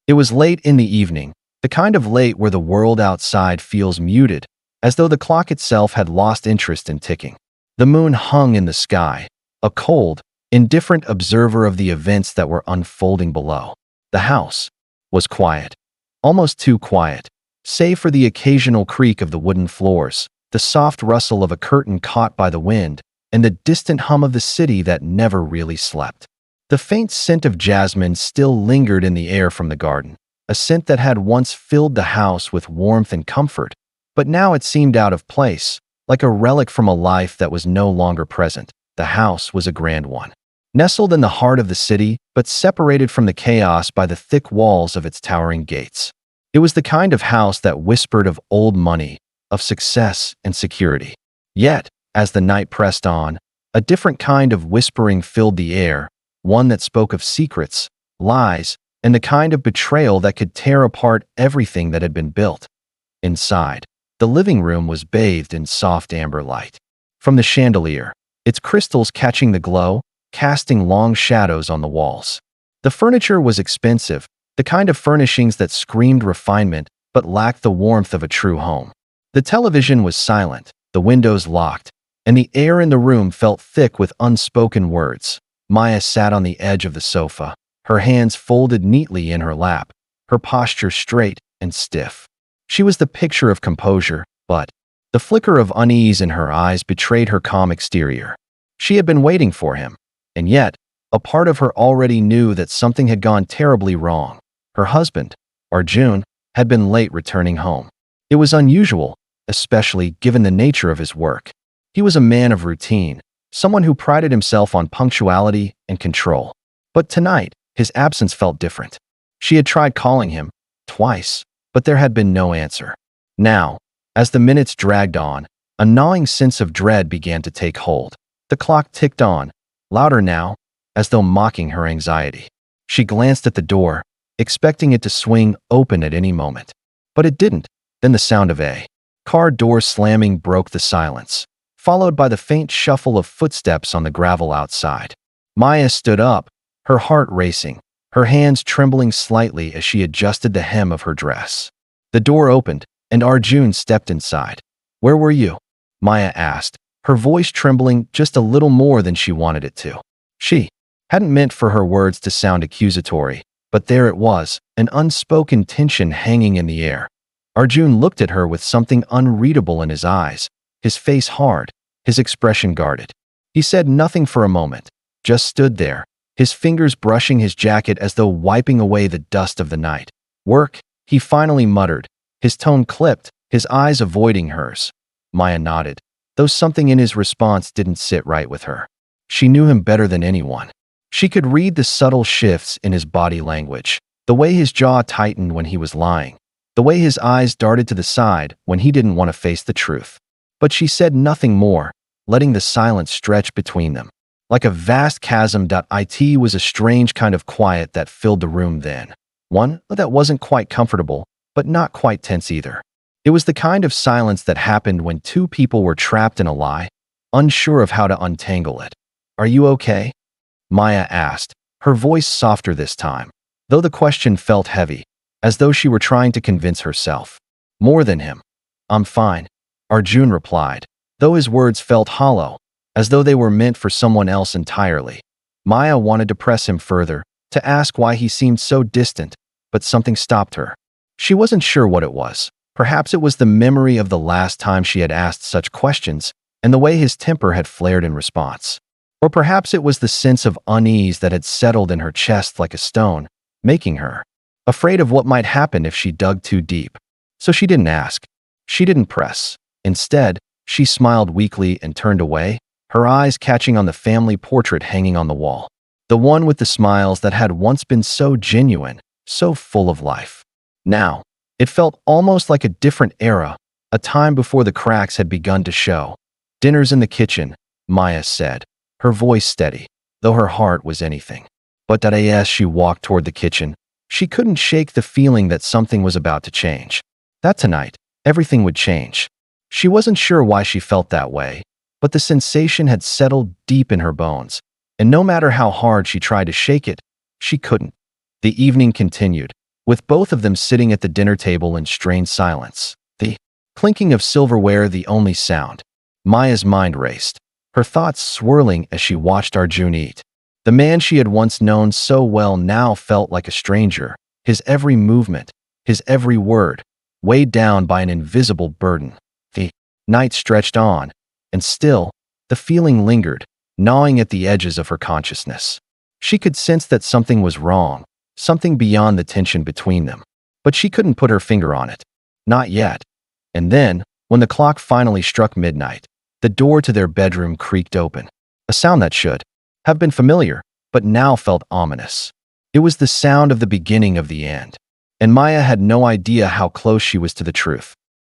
It was late in the evening, the kind of late where the world outside feels muted, as though the clock itself had lost interest in ticking. The moon hung in the sky, a cold, indifferent observer of the events that were unfolding below. The house was quiet, almost too quiet, save for the occasional creak of the wooden floors, the soft rustle of a curtain caught by the wind, and the distant hum of the city that never really slept. The faint scent of jasmine still lingered in the air from the garden, a scent that had once filled the house with warmth and comfort, but now it seemed out of place, like a relic from a life that was no longer present. The house was a grand one, nestled in the heart of the city, but separated from the chaos by the thick walls of its towering gates. It was the kind of house that whispered of old money, of success and security. Yet, as the night pressed on, a different kind of whispering filled the air, one that spoke of secrets, lies, and the kind of betrayal that could tear apart everything that had been built. Inside, the living room was bathed in soft amber light. From the chandelier, its crystals catching the glow, casting long shadows on the walls. The furniture was expensive, the kind of furnishings that screamed refinement but lacked the warmth of a true home. The television was silent, the windows locked, and the air in the room felt thick with unspoken words. Maya sat on the edge of the sofa, her hands folded neatly in her lap, her posture straight and stiff. She was the picture of composure, but the flicker of unease in her eyes betrayed her calm exterior. She had been waiting for him, and yet, a part of her already knew that something had gone terribly wrong. Her husband, Arjun, had been late returning home. It was unusual, especially given the nature of his work. He was a man of routine, someone who prided himself on punctuality and control. But tonight, his absence felt different. She had tried calling him, twice, but there had been no answer. Now, as the minutes dragged on, a gnawing sense of dread began to take hold. The clock ticked on, louder now, as though mocking her anxiety. She glanced at the door, expecting it to swing open at any moment. But it didn't. Then the sound of a car door slamming broke the silence, followed by the faint shuffle of footsteps on the gravel outside. Maya stood up, her heart racing, her hands trembling slightly as she adjusted the hem of her dress. The door opened, and Arjun stepped inside. "Where were you?" Maya asked, her voice trembling just a little more than she wanted it to. She hadn't meant for her words to sound accusatory, but there it was, an unspoken tension hanging in the air. Arjun looked at her with something unreadable in his eyes, his face hard, his expression guarded. He said nothing for a moment, just stood there, his fingers brushing his jacket as though wiping away the dust of the night. "Work," he finally muttered, his tone clipped, his eyes avoiding hers. Maya nodded, though something in his response didn't sit right with her. She knew him better than anyone. She could read the subtle shifts in his body language, the way his jaw tightened when he was lying, the way his eyes darted to the side when he didn't want to face the truth. But she said nothing more, letting the silence stretch between them. Like a vast chasm. It was a strange kind of quiet that filled the room then. One that wasn't quite comfortable, but not quite tense either. It was the kind of silence that happened when two people were trapped in a lie, unsure of how to untangle it. "Are you okay?" Maya asked, her voice softer this time, though the question felt heavy, as though she were trying to convince herself. More than him. "I'm fine," Arjun replied, though his words felt hollow, as though they were meant for someone else entirely. Maya wanted to press him further, to ask why he seemed so distant, but something stopped her. She wasn't sure what it was. Perhaps it was the memory of the last time she had asked such questions, and the way his temper had flared in response. Or perhaps it was the sense of unease that had settled in her chest like a stone, making her afraid of what might happen if she dug too deep. So she didn't ask. She didn't press. Instead, she smiled weakly and turned away, her eyes catching on the family portrait hanging on the wall. The one with the smiles that had once been so genuine, so full of life. Now, it felt almost like a different era, a time before the cracks had begun to show. "Dinner's in the kitchen," Maya said, her voice steady, though her heart was anything. But as she walked toward the kitchen, she couldn't shake the feeling that something was about to change. That tonight, everything would change. She wasn't sure why she felt that way, but the sensation had settled deep in her bones, and no matter how hard she tried to shake it, she couldn't. The evening continued, with both of them sitting at the dinner table in strained silence, the clinking of silverware the only sound. Maya's mind raced, her thoughts swirling as she watched Arjun eat. The man she had once known so well now felt like a stranger, his every movement, his every word, weighed down by an invisible burden. The night stretched on, and still, the feeling lingered, gnawing at the edges of her consciousness. She could sense that something was wrong, something beyond the tension between them. But she couldn't put her finger on it. Not yet. And then, when the clock finally struck midnight, the door to their bedroom creaked open. A sound that should have been familiar, but now felt ominous. It was the sound of the beginning of the end. And Maya had no idea how close she was to the truth.